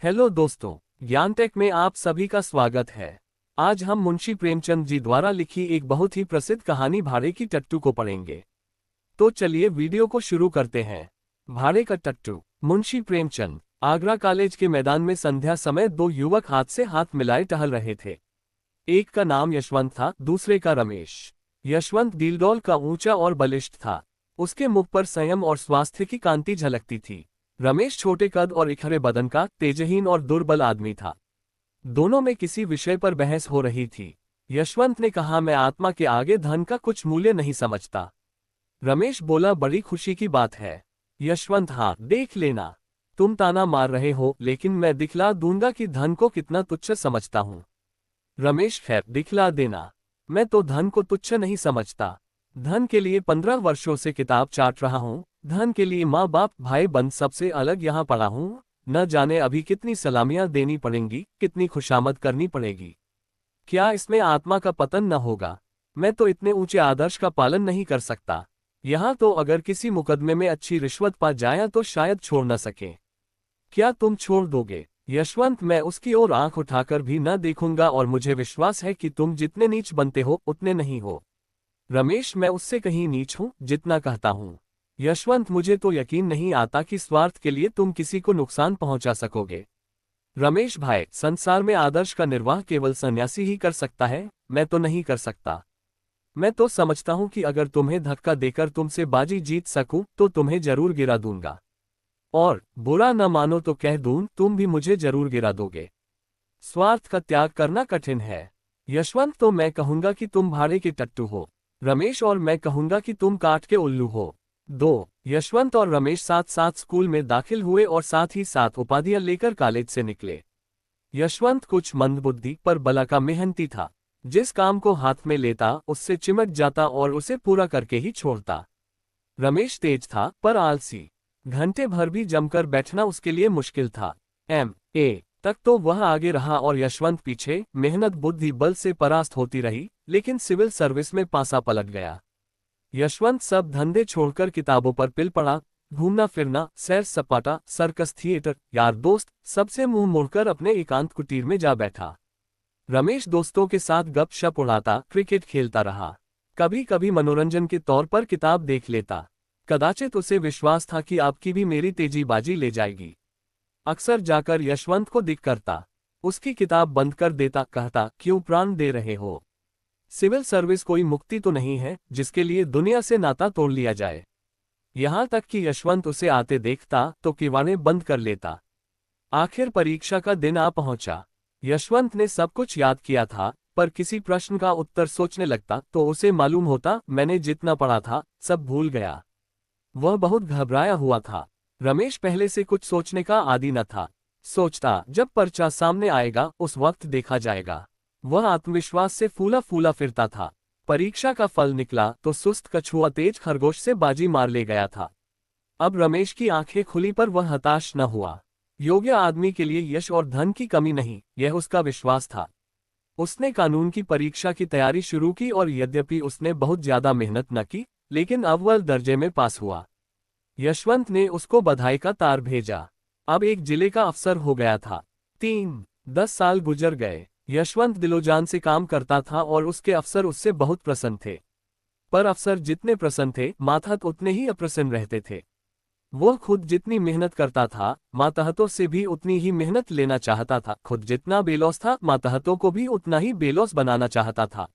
Hello दोस्तों, ज्ञान take में आप सभी का स्वागत है। आज हम मुंशी प्रेमचंद जी द्वारा लिखी एक बहुत ही प्रसिद्ध कहानी भाड़े की टट्टू को पढ़ेंगे। तो चलिए वीडियो को शुरू करते हैं। भाड़े का टट्टू। मुंशी प्रेमचंद। आगरा कॉलेज के मैदान में संध्या समय दो युवक हाथ से हाथ मिलाए टहल रहे थे। एक का नाम यशवंत था, दूसरे का रमेश। यशवंत डीलडौल का ऊंचा और बलिष्ठ था। उसके मुख पर संयम और स्वास्थ्य की कांति झलकती थी। रमेश छोटे कद और इखरे बदन का तेजहीन और दुर्बल आदमी था। दोनों में किसी विषय पर बहस हो रही थी। यशवंत ने कहा, मैं आत्मा के आगे धन का कुछ मूल्य नहीं समझता। रमेश बोला, बड़ी खुशी की बात है। यशवंत, हाँ देख लेना, तुम ताना मार रहे हो, लेकिन मैं दिखला दूंगा कि धन को कितना तुच्छ समझता हूँ। रमेश, खैर दिखला देना, मैं तो धन को तुच्छ नहीं समझता। धन के लिए 15 वर्षों से किताब चाट रहा हूँ। धन के लिए माँ बाप भाई बंद सबसे अलग यहाँ पड़ा हूँ। न जाने अभी कितनी सलामियाँ देनी पड़ेंगी, कितनी खुशामद करनी पड़ेगी। क्या इसमें आत्मा का पतन न होगा? मैं तो इतने ऊंचे आदर्श का पालन नहीं कर सकता। यहाँ तो अगर किसी मुकदमे में अच्छी रिश्वत पा जाए तो शायद छोड़ न सके। क्या तुम छोड़ दोगे? यशवंत, मैं उसकी ओर आंख उठाकर भी न देखूंगा और मुझे विश्वास है कि तुम जितने नीच बनते हो उतने नहीं हो। रमेश, मैं उससे कहीं नीच हूं जितना कहता हूं। यशवंत, मुझे तो यकीन नहीं आता कि स्वार्थ के लिए तुम किसी को नुकसान पहुंचा सकोगे। रमेश भाई, संसार में आदर्श का निर्वाह केवल सन्यासी ही कर सकता है, मैं तो नहीं कर सकता। मैं तो समझता हूं कि अगर तुम्हें धक्का देकर तुमसे बाजी जीत सकूं तो तुम्हें जरूर गिरा दूंगा। और बुरा न मानो तो कह दूं, तुम भी मुझे जरूर गिरा दोगे। स्वार्थ का त्याग करना कठिन है। यशवंत, तो मैं कहूंगा कि तुम भाड़े के टट्टू हो। रमेश, और मैं कहूंगा कि तुम काठ के उल्लू हो। 2 यशवंत और रमेश साथ साथ स्कूल में दाखिल हुए और साथ ही साथ उपाधियां लेकर कॉलेज से निकले। यशवंत कुछ मंदबुद्धि पर बला का मेहनती था। जिस काम को हाथ में लेता उससे चिमट जाता और उसे पूरा करके ही छोड़ता। रमेश तेज था पर आलसी। घंटे भर भी जमकर बैठना उसके लिए मुश्किल था। MA तक तो वह आगे रहा और यशवंत पीछे। मेहनत बुद्धि बल से परास्त होती रही, लेकिन सिविल सर्विस में पासा पलट गया। यशवंत सब धंधे छोड़कर किताबों पर पिल पड़ा। घूमना फिरना, सैर सपाटा, सर्कस, थिएटर, यार दोस्त, सबसे मुंह मोड़कर अपने एकांत कुटीर में जा बैठा। रमेश दोस्तों के साथ गपशप उड़ाता, क्रिकेट खेलता रहा। कभी कभी मनोरंजन के तौर पर किताब देख लेता। कदाचित उसे विश्वास था कि आपकी भी मेरी तेजी बाजी ले जाएगी। अक्सर जाकर यशवंत को दिख करता। उसकी किताब बंद कर देता, कहता, क्यों प्राण दे रहे हो? सिविल सर्विस कोई मुक्ति तो नहीं है जिसके लिए दुनिया से नाता तोड़ लिया जाए। यहां तक कि यशवंत उसे आते देखता तो किवाड़े बंद कर लेता। आखिर परीक्षा का दिन आ पहुंचा। यशवंत ने सब कुछ याद किया था, पर किसी प्रश्न का उत्तर सोचने लगता तो उसे मालूम होता, मैंने जितना पढ़ा था सब भूल गया। वह बहुत घबराया हुआ था। रमेश पहले से कुछ सोचने का आदी न था। सोचता, जब पर्चा सामने आएगा उस वक्त देखा जाएगा। वह आत्मविश्वास से फूला फूला फिरता था। परीक्षा का फल निकला तो सुस्त कछुआ तेज खरगोश से बाजी मार ले गया था। अब रमेश की आंखें खुली पर वह हताश न हुआ। योग्य आदमी के लिए यश और धन की कमी नहीं, यह उसका विश्वास था। उसने कानून की परीक्षा की तैयारी शुरू की और यद्यपि उसने बहुत ज्यादा मेहनत न की, लेकिन अव्वल दर्जे में पास हुआ। यशवंत ने उसको बधाई का तार भेजा। अब एक जिले का अफसर हो गया था। 10 साल गुजर गए। यशवंत दिलोजान से काम करता था और उसके अफसर उससे बहुत प्रसन्न थे। पर अफसर जितने प्रसन्न थे, मातहत उतने ही अप्रसन्न रहते थे। वह खुद जितनी मेहनत करता था, मातहतों से भी उतनी ही मेहनत लेना चाहता था। खुद जितना बेलौस था, मातहतों को भी उतना ही बेलौस बनाना चाहता था।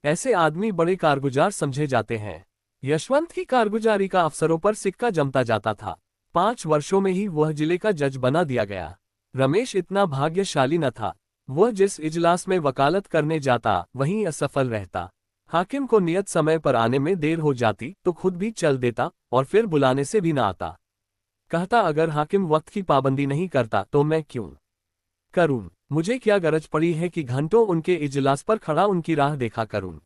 ऐसे आदमी बड़े कारगुजार समझे जाते हैं। यशवंत की कारगुजारी का अफसरों पर सिक्का जमता जाता था। 5 वर्षों में ही वह जिले का जज बना दिया गया। रमेश इतना भाग्यशाली न था। वह जिस इजलास में वकालत करने जाता वहीं असफल रहता। हाकिम को नियत समय पर आने में देर हो जाती तो खुद भी चल देता और फिर बुलाने से भी न आता। कहता, अगर हाकिम वक्त की पाबंदी नहीं करता तो मैं क्यों करूं? मुझे क्या गरज पड़ी है कि घंटों उनके इजलास पर खड़ा उनकी राह देखा करूं?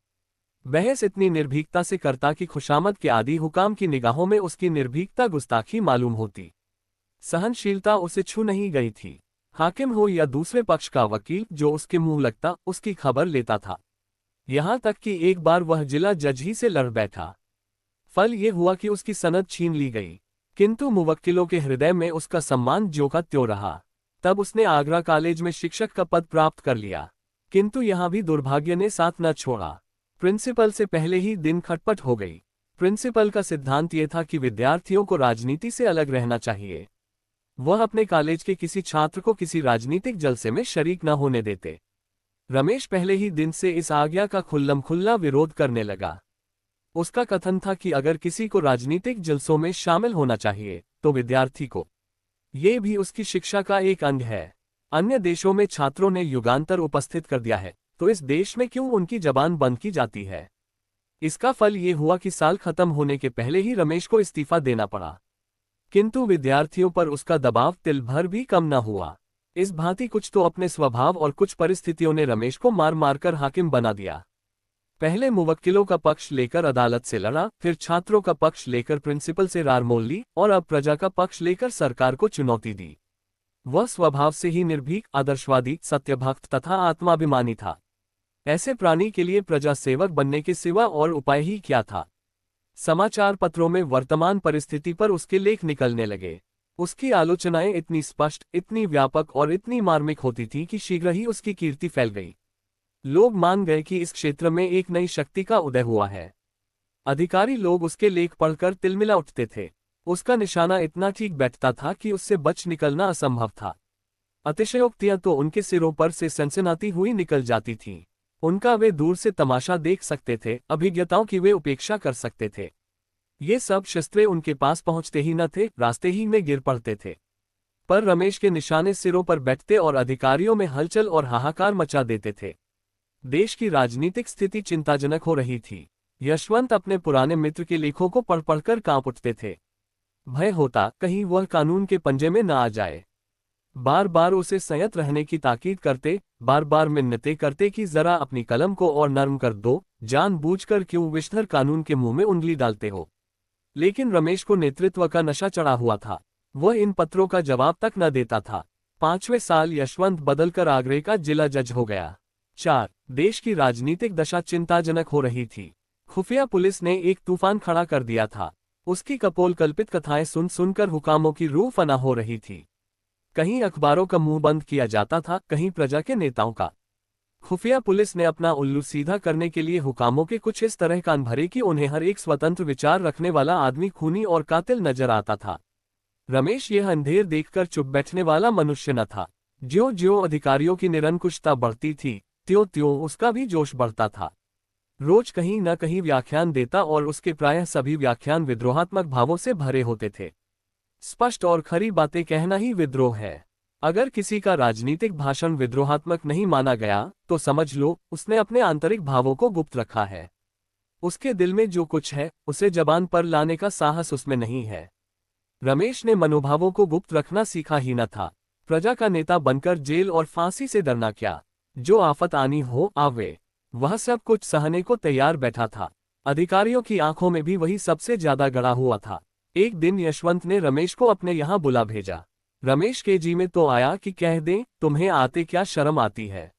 बहस इतनी निर्भीकता से करता कि खुशामद के आदि हुकाम की निगाहों में उसकी निर्भीकता गुस्ताखी मालूम होती। सहनशीलता उसे छू नहीं गई थी। हाकिम हो या दूसरे पक्ष का वकील, जो उसके मुंह लगता उसकी खबर लेता था। यहां तक कि एक बार वह जिला जज ही से लड़ बैठा। फल ये हुआ कि उसकी सनद छीन ली गई, किंतु मुवक्किलों के हृदय में उसका सम्मान ज्यों का त्यों रहा। तब उसने आगरा कॉलेज में शिक्षक का पद प्राप्त कर लिया, किंतु यहाँ भी दुर्भाग्य ने साथ न छोड़ा। प्रिंसिपल से पहले ही दिन खटपट हो गई। प्रिंसिपल का सिद्धांत ये था कि विद्यार्थियों को राजनीति से अलग रहना चाहिए। वह अपने कॉलेज के किसी छात्र को किसी राजनीतिक जलसे में शरीक न होने देते। रमेश पहले ही दिन से इस आज्ञा का खुल्लम-खुल्ला विरोध करने लगा। उसका कथन था कि अगर किसी को राजनीतिक जलसों में शामिल होना चाहिए तो विद्यार्थी को। ये भी उसकी शिक्षा का एक अंग है। अन्य देशों में छात्रों ने युगांतर उपस्थित कर दिया है, तो इस देश में क्यों उनकी जबान बंद की जाती है? इसका फल ये हुआ कि साल खत्म होने के पहले ही रमेश को इस्तीफा देना पड़ा। किंतु विद्यार्थियों पर उसका दबाव तिल भर भी कम न हुआ। इस भांति कुछ तो अपने स्वभाव और कुछ परिस्थितियों ने रमेश को मार मारकर हाकिम बना दिया। पहले मुवक्किलों का पक्ष लेकर अदालत से लड़ा, फिर छात्रों का पक्ष लेकर प्रिंसिपल से रार मोल ली और अब प्रजा का पक्ष लेकर सरकार को चुनौती दी। वह स्वभाव से ही निर्भीक, आदर्शवादी, सत्यभक्त तथा आत्माभिमानी था। ऐसे प्राणी के लिए प्रजा सेवक बनने के सिवा और उपाय ही क्या था? समाचार पत्रों में वर्तमान परिस्थिति पर उसके लेख निकलने लगे। उसकी आलोचनाएं इतनी स्पष्ट, इतनी व्यापक और इतनी मार्मिक होती थीं कि शीघ्र ही उसकी कीर्ति फैल गई। लोग मान गए कि इस क्षेत्र में एक नई शक्ति का उदय हुआ है। अधिकारी लोग उसके लेख पढ़कर तिलमिला उठते थे। उसका निशाना इतना ठीक बैठता था कि उससे बच निकलना असंभव था। अतिशयोक्तियां तो उनके सिरों पर से सनसनाती हुई निकल जाती थीं। उनका वे दूर से तमाशा देख सकते थे, अभिज्ञताओं की वे उपेक्षा कर सकते थे। ये सब शस्त्रें उनके पास पहुंचते ही न थे, रास्ते ही में गिर पड़ते थे। पर रमेश के निशाने सिरों पर बैठते और अधिकारियों में हलचल और हाहाकार मचा देते थे। देश की राजनीतिक स्थिति चिंताजनक हो रही थी। यशवंत अपने पुराने मित्र के लेखों को पढ़ पढ़कर कांप उठते थे। भय होता कहीं वह कानून के पंजे में न आ जाए। बार बार उसे संयत रहने की ताकीद करते, बार बार मिन्नतें करते कि जरा अपनी कलम को और नरम कर दो, जानबूझकर क्यों विषधर कानून के मुंह में उंगली डालते हो। लेकिन रमेश को नेतृत्व का नशा चढ़ा हुआ था। वह इन पत्रों का जवाब तक न देता था। 5वें साल यशवंत बदलकर आगरे का जिला जज हो गया। 4. देश की राजनीतिक दशा चिंताजनक हो रही थी। खुफिया पुलिस ने एक तूफान खड़ा कर दिया था। उसकी कपोल कल्पित कथाएं सुन सुनकर हुकामों की रूह फना हो रही थी। कहीं अखबारों का मुंह बंद किया जाता था, कहीं प्रजा के नेताओं का। खुफिया पुलिस ने अपना उल्लू सीधा करने के लिए हुकामों के कुछ इस तरह कान भरे कि उन्हें हर एक स्वतंत्र विचार रखने वाला आदमी खूनी और कातिल नजर आता था। रमेश यह अंधेर देखकर चुप बैठने वाला मनुष्य न था। ज्यों ज्यों अधिकारियों की निरंकुशता बढ़ती थी, त्यों त्यों उसका भी जोश बढ़ता था। रोज कहीं न कहीं व्याख्यान देता और उसके प्रायः सभी व्याख्यान विद्रोहात्मक भावों से भरे होते थे। स्पष्ट और खरी बातें कहना ही विद्रोह है। अगर किसी का राजनीतिक भाषण विद्रोहात्मक नहीं माना गया तो समझ लो उसने अपने आंतरिक भावों को गुप्त रखा है। उसके दिल में जो कुछ है उसे जबान पर लाने का साहस उसमें नहीं है। रमेश ने मनोभावों को गुप्त रखना सीखा ही न था। प्रजा का नेता बनकर जेल और फांसी से डरना क्या, जो आफत आनी हो आवे। वह सब कुछ सहने को तैयार बैठा था। अधिकारियों की आंखों में भी वही सबसे ज्यादा गड़ा हुआ था। एक दिन यशवंत ने रमेश को अपने यहाँ बुला भेजा। रमेश के जी में तो आया कि कह दें, तुम्हें आते क्या शर्म आती है,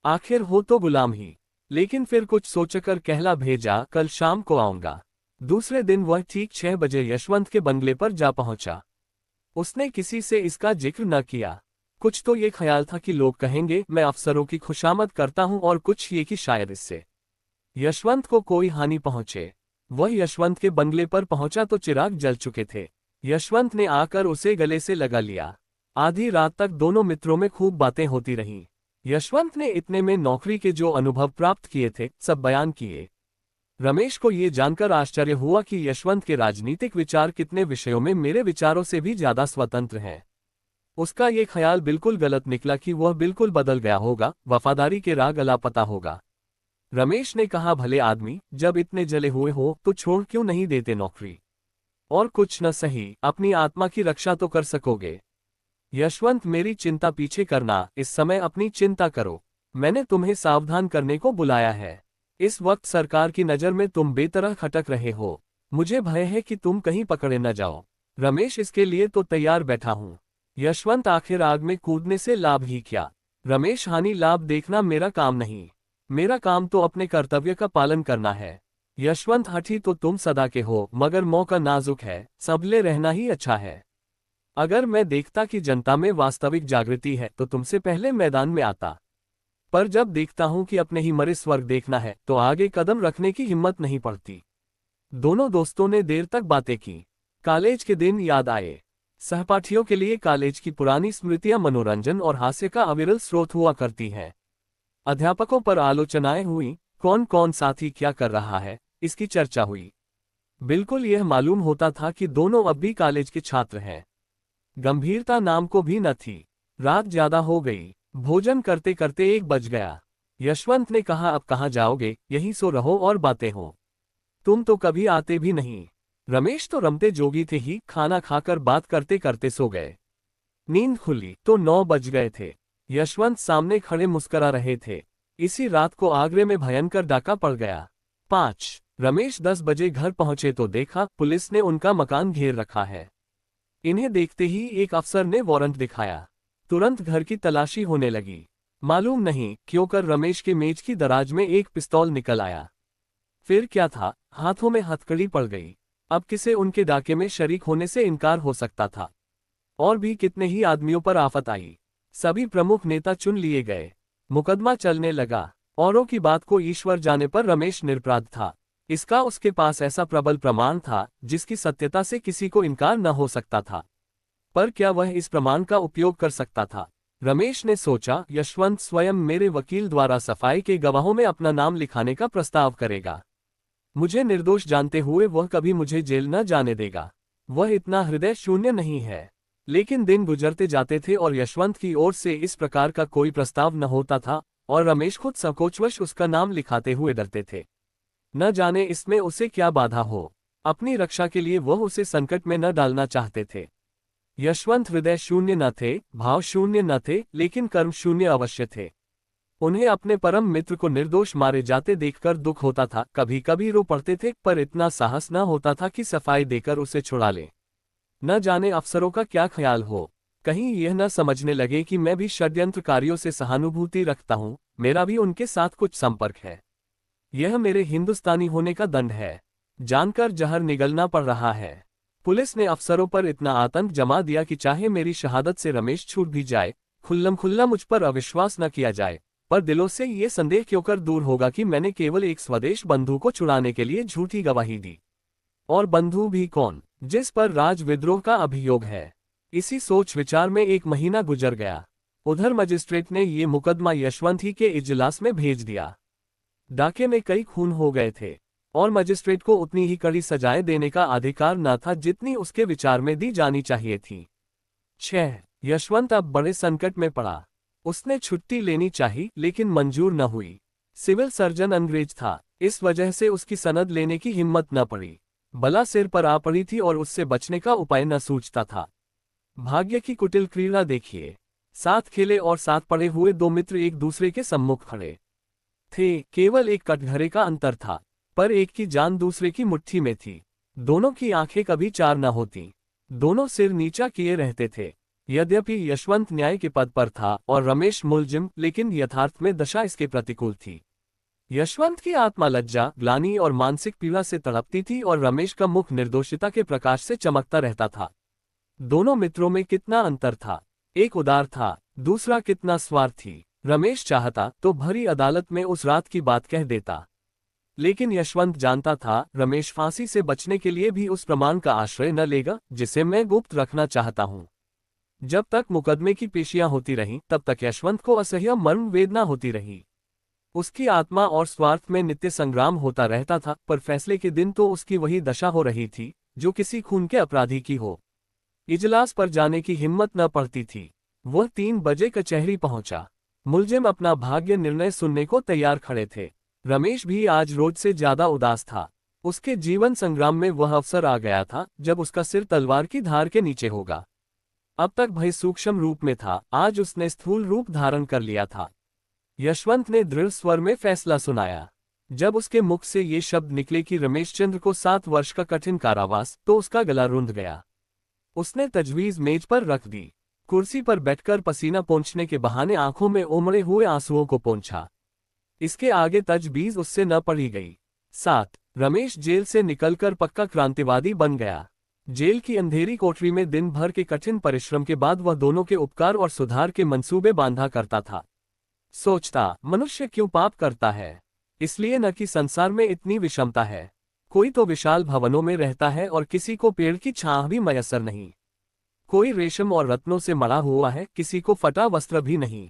आखिर हो तो गुलाम ही। लेकिन फिर कुछ सोचकर कहला भेजा, कल शाम को आऊंगा। दूसरे दिन वह ठीक 6 बजे यशवंत के बंगले पर जा पहुंचा। उसने किसी से इसका जिक्र न किया। कुछ तो ये ख्याल था कि लोग कहेंगे मैं अफसरों की खुशामद करता हूं, और कुछ ये कि शायद इससे यशवंत को कोई हानि पहुंचे। वह यशवंत के बंगले पर पहुंचा तो चिराग जल चुके थे। यशवंत ने आकर उसे गले से लगा लिया। आधी रात तक दोनों मित्रों में खूब बातें होती रहीं। यशवंत ने इतने में नौकरी के जो अनुभव प्राप्त किए थे सब बयान किए। रमेश को ये जानकर आश्चर्य हुआ कि यशवंत के राजनीतिक विचार कितने विषयों में मेरे विचारों से भी ज्यादा स्वतंत्र हैं। उसका ये ख्याल बिल्कुल गलत निकला कि वह बिल्कुल बदल गया होगा, वफादारी के राग अलापता होगा। रमेश ने कहा, भले आदमी, जब इतने जले हुए हो तो छोड़ क्यों नहीं देते नौकरी? और कुछ न सही, अपनी आत्मा की रक्षा तो कर सकोगे। यशवंत, मेरी चिंता पीछे करना, इस समय अपनी चिंता करो। मैंने तुम्हें सावधान करने को बुलाया है। इस वक्त सरकार की नज़र में तुम बेतरह खटक रहे हो। मुझे भय है कि तुम कहीं पकड़े न जाओ। रमेश, इसके लिए तो तैयार बैठा हूं। यशवंत, आखिर आग में कूदने से लाभ ही क्या? रमेश, हानि लाभ देखना मेरा काम नहीं। मेरा काम तो अपने कर्तव्य का पालन करना है। यशवंत, हठी तो तुम सदा के हो, मगर मौका नाजुक है, सबले रहना ही अच्छा है। अगर मैं देखता कि जनता में वास्तविक जागृति है तो तुमसे पहले मैदान में आता। पर जब देखता हूं कि अपने ही मरे स्वर्ग देखना है तो आगे कदम रखने की हिम्मत नहीं पड़ती। दोनों दोस्तों ने देर तक बातें की। कॉलेज के दिन याद आए। सहपाठियों के लिए कॉलेज की पुरानी स्मृतियां मनोरंजन और हास्य का अविरल स्रोत हुआ करती हैं। अध्यापकों पर आलोचनाएं हुई, कौन कौन साथी क्या कर रहा है, इसकी चर्चा हुई। बिल्कुल यह मालूम होता था कि दोनों अब भी कॉलेज के छात्र हैं। गंभीरता नाम को भी न थी। रात ज्यादा हो गई। भोजन करते करते 1 बज गया। यशवंत ने कहा, अब कहाँ जाओगे, यहीं सो रहो और बातें हो। तुम तो कभी आते भी नहीं। रमेश तो रमते जोगी थे ही, खाना खाकर बात करते करते सो गए। नींद खुली तो 9 बज गए थे। यशवंत सामने खड़े मुस्करा रहे थे। इसी रात को आगरे में भयंकर डाका पड़ गया। 5 रमेश 10 बजे घर पहुंचे तो देखा पुलिस ने उनका मकान घेर रखा है। इन्हें देखते ही एक अफसर ने वारंट दिखाया। तुरंत घर की तलाशी होने लगी। मालूम नहीं क्यों कर रमेश के मेज की दराज में एक पिस्तौल निकल आया। फिर क्या था, हाथों में हथकड़ी पड़ गई। अब किसे उनके डाके में शरीक होने से इनकार हो सकता था। और भी कितने ही आदमियों पर आफत आई। सभी प्रमुख नेता चुन लिए गए। मुकदमा चलने लगा। औरों की बात को ईश्वर जाने पर रमेश निरपराध था। इसका उसके पास ऐसा प्रबल प्रमाण था जिसकी सत्यता से किसी को इनकार न हो सकता था। पर क्या वह इस प्रमाण का उपयोग कर सकता था? रमेश ने सोचा, यशवंत स्वयं मेरे वकील द्वारा सफाई के गवाहों में अपना नाम लिखाने का प्रस्ताव करेगा। मुझे निर्दोष जानते हुए वह कभी मुझे जेल न जाने देगा। वह इतना हृदय शून्य नहीं है। लेकिन दिन गुजरते जाते थे और यशवंत की ओर से इस प्रकार का कोई प्रस्ताव न होता था और रमेश खुद संकोचवश उसका नाम लिखाते हुए डरते थे। न जाने इसमें उसे क्या बाधा हो। अपनी रक्षा के लिए वह उसे संकट में न डालना चाहते थे। यशवंत हृदय शून्य न थे, भाव शून्य न थे, लेकिन कर्म शून्य अवश्य थे। उन्हें अपने परम मित्र को निर्दोष मारे जाते देखकर दुख होता था, कभी कभी रो पड़ते थे, पर इतना साहस न होता था कि सफाई देकर उसे छुड़ा ले। न जाने अफसरों का क्या ख्याल हो। कहीं यह न समझने लगे कि मैं भी षड्यंत्रकारियों से सहानुभूति रखता हूँ, मेरा भी उनके साथ कुछ संपर्क है। यह मेरे हिंदुस्तानी होने का दंड है। जानकर जहर निगलना पड़ रहा है। पुलिस ने अफसरों पर इतना आतंक जमा दिया कि चाहे मेरी शहादत से रमेश छूट भी जाए, खुल्लम खुल्ला मुझ पर अविश्वास न किया जाए, पर दिलों से ये संदेह क्यों कर दूर होगा कि मैंने केवल एक स्वदेश बंधु को छुड़ाने के लिए झूठी गवाही दी। और बंधु भी कौन, जिस पर राज विद्रोह का अभियोग है। इसी सोच विचार में 1 महीना गुजर गया। उधर मजिस्ट्रेट ने ये मुकदमा यशवंत ही के इजलास में भेज दिया। डाके में कई खून हो गए थे और मजिस्ट्रेट को उतनी ही कड़ी सजाएं देने का अधिकार न था जितनी उसके विचार में दी जानी चाहिए थी। 6 यशवंत अब बड़े संकट में पड़ा। उसने छुट्टी लेनी चाहिए लेकिन मंजूर न हुई। सिविल सर्जन अंग्रेज था, इस वजह से उसकी सनद लेने की हिम्मत न पड़ी। बला सिर पर आ पड़ी थी और उससे बचने का उपाय न सूझता था। भाग्य की कुटिल क्रीड़ा देखिए। साथ खेले और साथ पड़े हुए 2 मित्र एक दूसरे के सम्मुख खड़े थे। केवल एक कटघरे का अंतर था, पर एक की जान दूसरे की मुट्ठी में थी। दोनों की आंखें कभी चार न होती। दोनों सिर नीचा किए रहते थे। यद्यपि यशवंत न्याय के पद पर था और रमेश मुलजिम, लेकिन यथार्थ में दशा इसके प्रतिकूल थी। यशवंत की आत्मा लज्जा, ग्लानि और मानसिक पीड़ा से तड़पती थी और रमेश का मुख निर्दोषिता के प्रकाश से चमकता रहता था। दोनों मित्रों में कितना अंतर था। एक उदार था, दूसरा कितना स्वार्थी। रमेश चाहता तो भरी अदालत में उस रात की बात कह देता, लेकिन यशवंत जानता था रमेश फांसी से बचने के लिए भी उस प्रमाण का आश्रय न लेगा जिसे मैं गुप्त रखना चाहता हूं। जब तक मुकदमे की पेशियां होती रहीं तब तक यशवंत को असह्य मर्म वेदना होती रही। उसकी आत्मा और स्वार्थ में नित्य संग्राम होता रहता था, पर फैसले के दिन तो उसकी वही दशा हो रही थी जो किसी खून के अपराधी की हो। इजलास पर जाने की हिम्मत न पड़ती थी। वह 3 बजे कचहरी पहुंचा। मुलजिम अपना भाग्य निर्णय सुनने को तैयार खड़े थे। रमेश भी आज रोज से ज्यादा उदास था। उसके जीवन संग्राम में वह अवसर आ गया था जब उसका सिर तलवार की धार के नीचे होगा। अब तक भय सूक्ष्म रूप में था, आज उसने स्थूल रूप धारण कर लिया था। यशवंत ने दृढ़ स्वर में फैसला सुनाया। जब उसके मुख से ये शब्द निकले कि रमेश चंद्र को 7 वर्ष का कठिन कारावास, तो उसका गला रुंध गया। उसने तजवीज मेज पर रख दी। कुर्सी पर बैठकर पसीना पोंछने के बहाने आंखों में उमड़े हुए आंसुओं को पोंछा। इसके आगे तजवीज उससे न पढ़ी गई। 7 रमेश जेल से निकलकर पक्का क्रांतिवादी बन गया। जेल की अंधेरी कोठरी में दिन भर के कठिन परिश्रम के बाद वह दोनों के उपकार और सुधार के मंसूबे बांधा करता था। सोचता, मनुष्य क्यों पाप करता है? इसलिए न कि संसार में इतनी विषमता है। कोई तो विशाल भवनों में रहता है और किसी को पेड़ की छांव भी मयसर नहीं। कोई रेशम और रत्नों से मढ़ा हुआ है, किसी को फटा वस्त्र भी नहीं।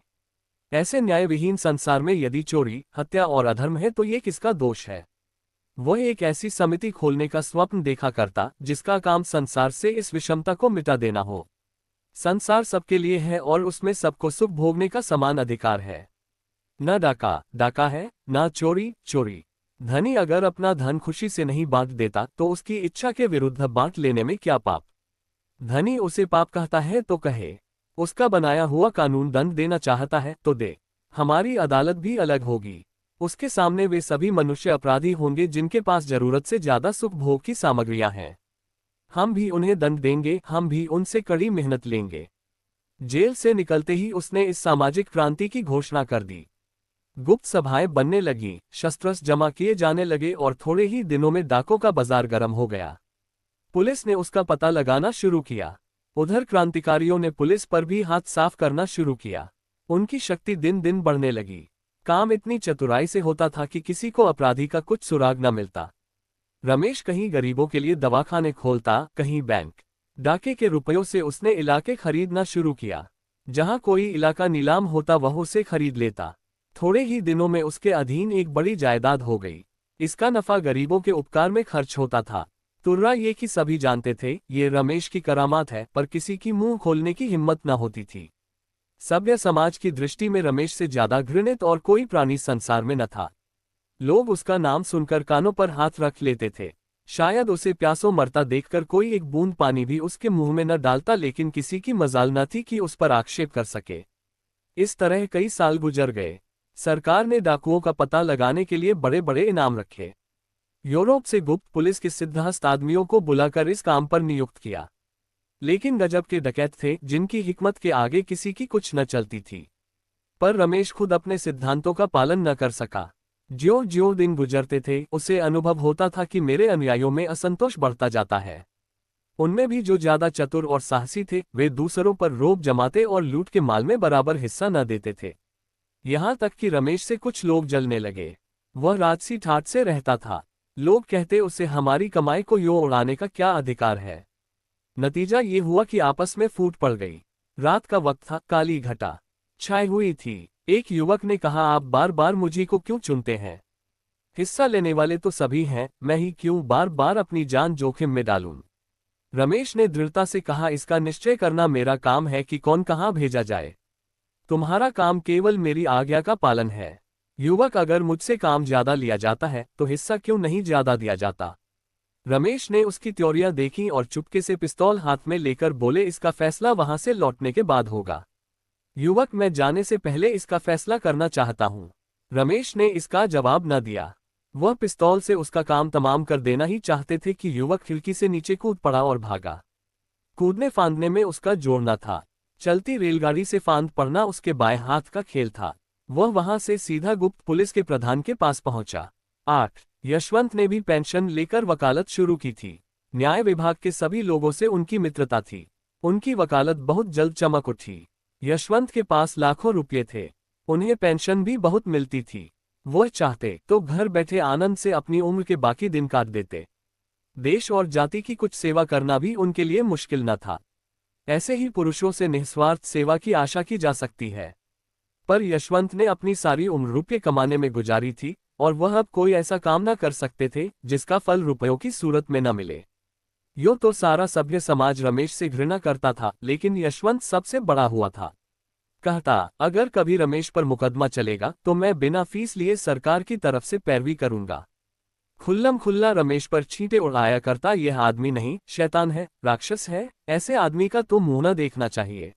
ऐसे न्यायविहीन संसार में यदि चोरी, हत्या और अधर्म है तो ये किसका दोष है? वह एक ऐसी समिति खोलने का स्वप्न देखा करता जिसका काम संसार से इस विषमता को मिटा देना हो। संसार सबके लिए है और उसमें सबको सुख भोगने का समान अधिकार है। न डाका डाका है, न चोरी चोरी। धनी अगर अपना धन खुशी से नहीं बांट देता तो उसकी इच्छा के विरुद्ध बांट लेने में क्या पाप? धनी उसे पाप कहता है तो कहे। उसका बनाया हुआ कानून दंड देना चाहता है तो दे। हमारी अदालत भी अलग होगी। उसके सामने वे सभी मनुष्य अपराधी होंगे जिनके पास जरूरत से ज्यादा सुख भोग की सामग्रियां हैं। हम भी उन्हें दंड देंगे, हम भी उनसे कड़ी मेहनत लेंगे। जेल से निकलते ही उसने इस सामाजिक क्रांति की घोषणा कर दी। गुप्त सभाएं बनने लगी, शस्त्र जमा किए जाने लगे और थोड़े ही दिनों में डाकों का बाजार गर्म हो गया। पुलिस ने उसका पता लगाना शुरू किया। उधर क्रांतिकारियों ने पुलिस पर भी हाथ साफ करना शुरू किया। उनकी शक्ति दिन दिन बढ़ने लगी। काम इतनी चतुराई से होता था कि किसी को अपराधी का कुछ सुराग न मिलता। रमेश कहीं गरीबों के लिए दवाखाने खोलता, कहीं बैंक। डाके के रुपयों से उसने इलाके खरीदना शुरू किया। जहां कोई इलाका नीलाम होता वह उसे खरीद लेता। थोड़े ही दिनों में उसके अधीन एक बड़ी जायदाद हो गई। इसका नफा गरीबों के उपकार में खर्च होता था। तुर्रा ये कि सभी जानते थे ये रमेश की करामात है, पर किसी की मुंह खोलने की हिम्मत न होती थी। सभ्य समाज की दृष्टि में रमेश से ज्यादा घृणित और कोई प्राणी संसार में न था। लोग उसका नाम सुनकर कानों पर हाथ रख लेते थे। शायद उसे प्यासों मरता देखकर कोई एक बूंद पानी भी उसके मुंह में न डालता, लेकिन किसी की मजाल न थी कि उस पर आक्षेप कर सके। इस तरह कई साल गुजर गए। सरकार ने डाकुओं का पता लगाने के लिए बड़े बड़े इनाम रखे। यूरोप से गुप्त पुलिस के सिद्धहस्त आदमियों को बुलाकर इस काम पर नियुक्त किया। लेकिन गजब के डकैत थे जिनकी हिकमत के आगे किसी की कुछ न चलती थी। पर रमेश खुद अपने सिद्धांतों का पालन न कर सका। ज्यों ज्यों दिन गुजरते थे उसे अनुभव होता था कि मेरे अनुयायियों में असंतोष बढ़ता जाता है। उनमें भी जो ज्यादा चतुर और साहसी थे वे दूसरों पर रोब जमाते और लूट के माल में बराबर हिस्सा न देते थे। यहाँ तक कि रमेश से कुछ लोग जलने लगे। वह राजसी ठाठ से रहता था। लोग कहते उसे हमारी कमाई को यूं उड़ाने का क्या अधिकार है। नतीजा ये हुआ कि आपस में फूट पड़ गई। रात का वक्त था, काली घटा छाई हुई थी। एक युवक ने कहा, आप बार बार मुझी को क्यों चुनते हैं? हिस्सा लेने वाले तो सभी हैं, मैं ही क्यों बार बार अपनी जान जोखिम में डालूं? रमेश ने दृढ़ता से कहा, इसका निश्चय करना मेरा काम है कि कौन कहाँ भेजा जाए। तुम्हारा काम केवल मेरी आज्ञा का पालन है। युवक, अगर मुझसे काम ज्यादा लिया जाता है तो हिस्सा क्यों नहीं ज्यादा दिया जाता? रमेश ने उसकी त्योरियां देखी और चुपके से पिस्तौल हाथ में लेकर बोले, इसका फैसला वहां से लौटने के बाद होगा। युवक, मैं जाने से पहले इसका फैसला करना चाहता हूं। रमेश ने इसका जवाब न दिया। वह पिस्तौल से उसका काम तमाम कर देना ही चाहते थे कि युवक खिड़की से नीचे कूद पड़ा और भागा। कूदने फांदने में उसका जोर न था। चलती रेलगाड़ी से फांद पड़ना उसके बाएं हाथ का खेल था। वह वहां से सीधा गुप्त पुलिस के प्रधान के पास पहुंचा। 8 यशवंत ने भी पेंशन लेकर वकालत शुरू की थी। न्याय विभाग के सभी लोगों से उनकी मित्रता थी। उनकी वकालत बहुत जल्द चमक उठी। यशवंत के पास लाखों रुपये थे। उन्हें पेंशन भी बहुत मिलती थी। वह चाहते तो घर बैठे आनंद से अपनी उम्र के बाकी दिन काट देते। देश और जाति की कुछ सेवा करना भी उनके लिए मुश्किल न था। ऐसे ही पुरुषों से निस्वार्थ सेवा की आशा की जा सकती है। पर यशवंत ने अपनी सारी उम्र रुपये कमाने में गुजारी थी और वह अब कोई ऐसा काम न कर सकते थे जिसका फल रुपयों की सूरत में न मिले। यूं तो सारा सभ्य समाज रमेश से घृणा करता था, लेकिन यशवंत सबसे बड़ा हुआ था। कहता, अगर कभी रमेश पर मुकदमा चलेगा तो मैं बिना फीस लिए सरकार की तरफ से पैरवी करूंगा। खुल्लम खुल्ला रमेश पर छींटे उड़ाया करता, यह आदमी नहीं, शैतान है, राक्षस है, ऐसे आदमी का तो मुंह न देखना चाहिए।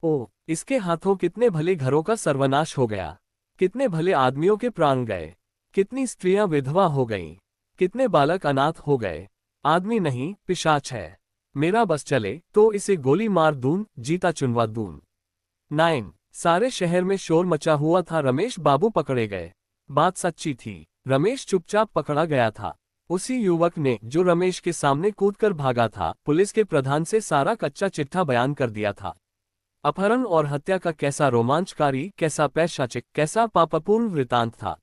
ओ, इसके हाथों कितने भले घरों का सर्वनाश हो गया। कितने भले आदमियों के प्राण गए। कितनी स्त्रियां विधवा हो गईं। कितने बालक अनाथ हो गए। आदमी नहीं, पिशाच है। मेरा बस चले तो इसे गोली मार दूं, जीता चुनवा दूं। 9 सारे शहर में शोर मचा हुआ था। रमेश बाबू पकड़े गए। बात सच्ची थी। रमेश चुपचाप पकड़ा गया था। उसी युवक ने, जो रमेश के सामने कूदकर भागा था, पुलिस के प्रधान से सारा कच्चा चिट्ठा बयान कर दिया था। अपहरण और हत्या का कैसा रोमांचकारी, कैसा पैशाचिक, कैसा पापपूर्ण वृतांत था।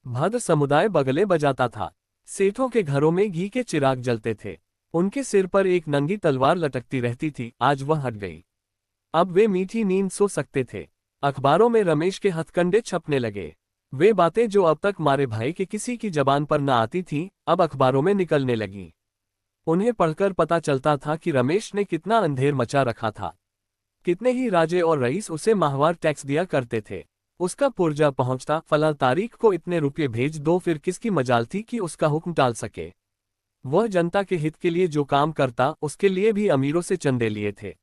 भद्र समुदाय बगले बजाता था। सेठों के घरों में घी के चिराग जलते थे। उनके सिर पर एक नंगी तलवार लटकती रहती थी, आज वह हट गई। अब वे मीठी नींद सो सकते थे। अखबारों में रमेश के हथकंडे छपने लगे। वे बातें जो अब तक मारे भाई के किसी की जबान पर न आती थीं, अब अखबारों में निकलने लगी। उन्हें पढ़कर पता चलता था कि रमेश ने कितना अंधेर मचा रखा था। कितने ही राजे और रईस उसे माहवार टैक्स दिया करते थे। उसका पुर्जा पहुंचता, फला तारीख को इतने रुपये भेज दो, फिर किसकी मजाल थी कि उसका हुक्म टाल सके। वह जनता के हित के लिए जो काम करता, उसके लिए भी अमीरों से चंदे लिए थे।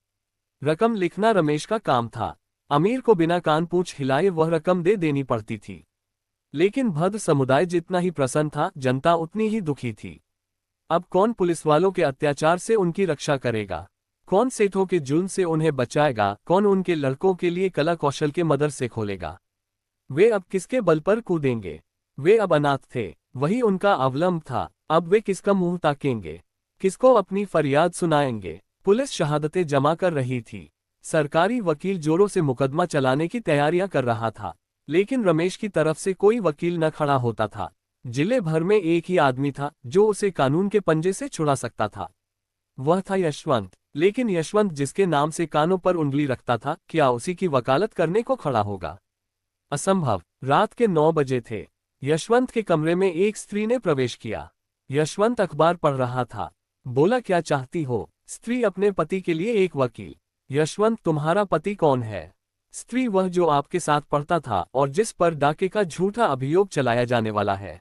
रकम लिखना रमेश का काम था। अमीर को बिना कान पूछ हिलाए वह रकम दे देनी पड़ती थी। लेकिन भद्र समुदाय जितना ही प्रसन्न था, जनता उतनी ही दुखी थी। अब कौन पुलिस वालों के अत्याचार से उनकी रक्षा करेगा? कौन सेठों के जुल्म से उन्हें बचाएगा? कौन उनके लड़कों के लिए कला कौशल के मदरसे खोलेगा? वे अब किसके बल पर कूदेंगे? वे अब अनाथ थे, वही उनका अवलंब था। अब वे किसका मुंह ताकेंगे? किसको अपनी फरियाद सुनाएंगे? पुलिस शहादतें जमा कर रही थी। सरकारी वकील जोरों से मुकदमा चलाने की तैयारियां कर रहा था। लेकिन रमेश की तरफ से कोई वकील न खड़ा होता था। जिले भर में एक ही आदमी था जो उसे कानून के पंजे से छुड़ा सकता था। वह था यशवंत। लेकिन यशवंत जिसके नाम से कानों पर उंगली रखता था, क्या उसी की वकालत करने को खड़ा होगा? असंभव। रात के 9 बजे थे। यशवंत के कमरे में एक स्त्री ने प्रवेश किया। यशवंत अखबार पढ़ रहा था। बोला, क्या चाहती हो? स्त्री, अपने पति के लिए एक वकील। यशवंत, तुम्हारा पति कौन है? स्त्री, वह जो आपके साथ पढ़ता था और जिस पर डाके का झूठा अभियोग चलाया जाने वाला है।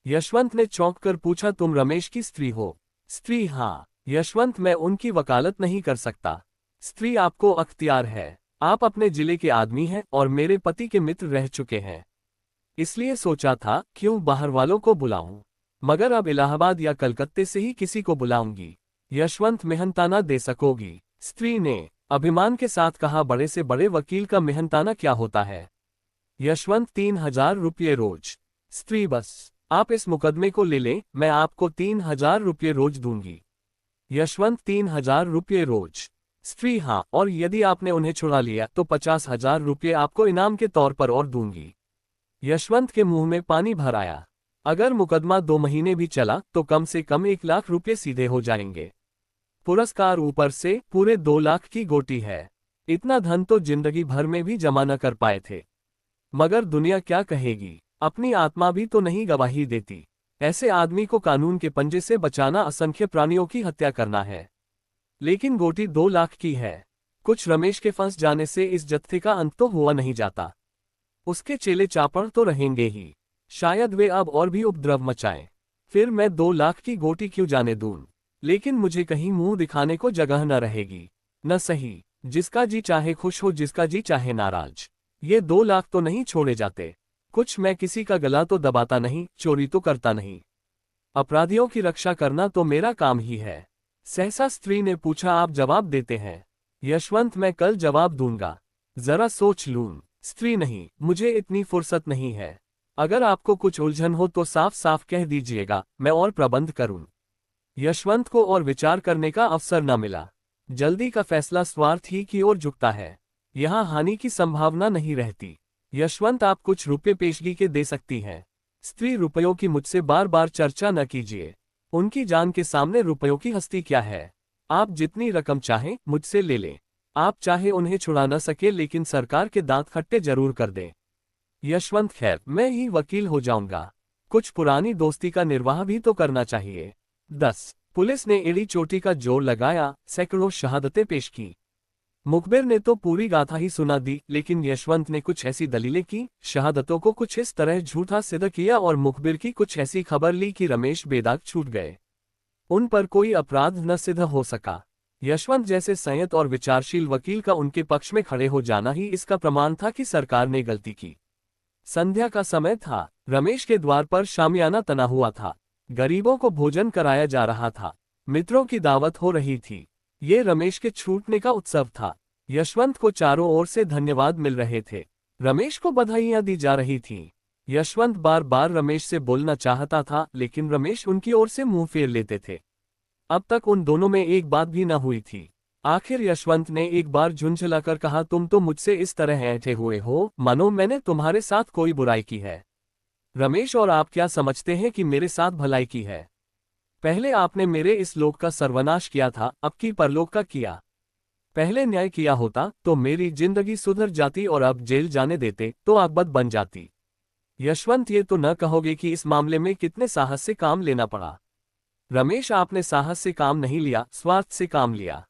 यशवंत ने चौंक कर पूछा, तुम रमेश की स्त्री हो? स्त्री, हाँ। यशवंत, मैं उनकी वकालत नहीं कर सकता। स्त्री, आपको अख्तियार है। आप अपने जिले के आदमी हैं और मेरे पति के मित्र रह चुके हैं। इसलिए सोचा था क्यों बाहर वालों को बुलाऊं, मगर अब इलाहाबाद या कलकत्ते से ही किसी को बुलाऊंगी। यशवंत, मेहनताना दे सकोगी? स्त्री ने अभिमान के साथ कहा, बड़े से बड़े वकील का मेहनताना क्या होता है? यशवंत, 3000 रुपये रोज। स्त्री, बस आप इस मुकदमे को ले लें, मैं आपको 3000 रुपये रोज दूंगी। यशवंत, 3000 रुपये रोज? स्त्री, हाँ, और यदि आपने उन्हें छुड़ा लिया तो 50,000 रुपये आपको इनाम के तौर पर और दूंगी। यशवंत के मुंह में पानी भर आया। अगर मुकदमा 2 महीने भी चला तो कम से कम 1 लाख रुपये सीधे हो जाएंगे। पुरस्कार ऊपर से पूरे 2 लाख की गोटी है। इतना धन तो जिंदगी भर में भी जमा न कर पाए थे। मगर दुनिया क्या कहेगी? अपनी आत्मा भी तो नहीं गवाही देती। ऐसे आदमी को कानून के पंजे से बचाना असंख्य प्राणियों की हत्या करना है। लेकिन गोटी 2 लाख की है। कुछ रमेश के फंस जाने से इस जत्थे का अंत तो हुआ नहीं जाता। उसके चेले चापड़ तो रहेंगे ही। शायद वे अब और भी उपद्रव मचाएं। फिर मैं 2 लाख की गोटी क्यों जाने दूं? लेकिन मुझे कहीं मुंह दिखाने को जगह न रहेगी। न सही, जिसका जी चाहे खुश हो, जिसका जी चाहे नाराज। ये 2 लाख तो नहीं छोड़े जाते। कुछ मैं किसी का गला तो दबाता नहीं, चोरी तो करता नहीं। अपराधियों की रक्षा करना तो मेरा काम ही है। सहसा स्त्री ने पूछा, आप जवाब देते हैं? यशवंत, मैं कल जवाब दूंगा, जरा सोच लूं। स्त्री, नहीं, मुझे इतनी फुर्सत नहीं है। अगर आपको कुछ उलझन हो तो साफ साफ कह दीजिएगा, मैं और प्रबंध करूं। यशवंत को और विचार करने का अवसर न मिला। जल्दी का फैसला स्वार्थ ही की ओर झुकता है। यहां हानि की संभावना नहीं रहती। यशवंत, आप कुछ रुपये पेशगी के दे सकती हैं। स्त्री, रुपयों की मुझसे बार बार चर्चा न कीजिए। उनकी जान के सामने रुपयों की हस्ती क्या है? आप जितनी रकम चाहें मुझसे ले लें। आप चाहे उन्हें छुड़ा न सके, लेकिन सरकार के दांत खट्टे जरूर कर दें। यशवंत, खैर, मैं ही वकील हो जाऊंगा। कुछ पुरानी दोस्ती का निर्वाह भी तो करना चाहिए। 10। पुलिस ने एड़ी चोटी का जोर लगाया, सैकड़ों शहादतें पेश की। मुखबिर ने तो पूरी गाथा ही सुना दी, लेकिन यशवंत ने कुछ ऐसी दलीलें की, शहादतों को कुछ इस तरह झूठा सिद्ध किया और मुखबिर की कुछ ऐसी खबर ली कि रमेश बेदाग छूट गए। उन पर कोई अपराध न सिद्ध हो सका। यशवंत जैसे संयत और विचारशील वकील का उनके पक्ष में खड़े हो जाना ही इसका प्रमाण था कि सरकार ने गलती की। संध्या का समय था। रमेश के द्वार पर शामियाना तना हुआ था। गरीबों को भोजन कराया जा रहा था। मित्रों की दावत हो रही थी। ये रमेश के छूटने का उत्सव था। यशवंत को चारों ओर से धन्यवाद मिल रहे थे। रमेश को बधाइयां दी जा रही थीं। यशवंत बार बार रमेश से बोलना चाहता था, लेकिन रमेश उनकी ओर से मुंह फेर लेते थे। अब तक उन दोनों में एक बात भी न हुई थी। आखिर यशवंत ने एक बार झुंझलाकर कहा, तुम तो मुझसे इस तरह ऐंठे हुए हो मानो मैंने तुम्हारे साथ कोई बुराई की है। रमेश, और आप क्या समझते हैं कि मेरे साथ भलाई की है? पहले आपने मेरे इस लोक का सर्वनाश किया था, अब की परलोक का किया। पहले न्याय किया होता तो मेरी जिंदगी सुधर जाती, और अब जेल जाने देते तो आकबत बन जाती। यशवंत, ये तो न कहोगे कि इस मामले में कितने साहस से काम लेना पड़ा? रमेश, आपने साहस से काम नहीं लिया, स्वार्थ से काम लिया।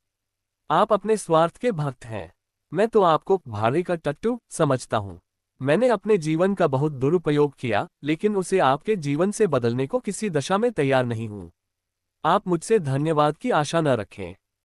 आप अपने स्वार्थ के भक्त हैं। मैं तो आपको भाड़े का टट्टू समझता हूं। मैंने अपने जीवन का बहुत दुरुपयोग किया, लेकिन उसे आपके जीवन से बदलने को किसी दशा में तैयार नहीं हूं। आप मुझसे धन्यवाद की आशा न रखें।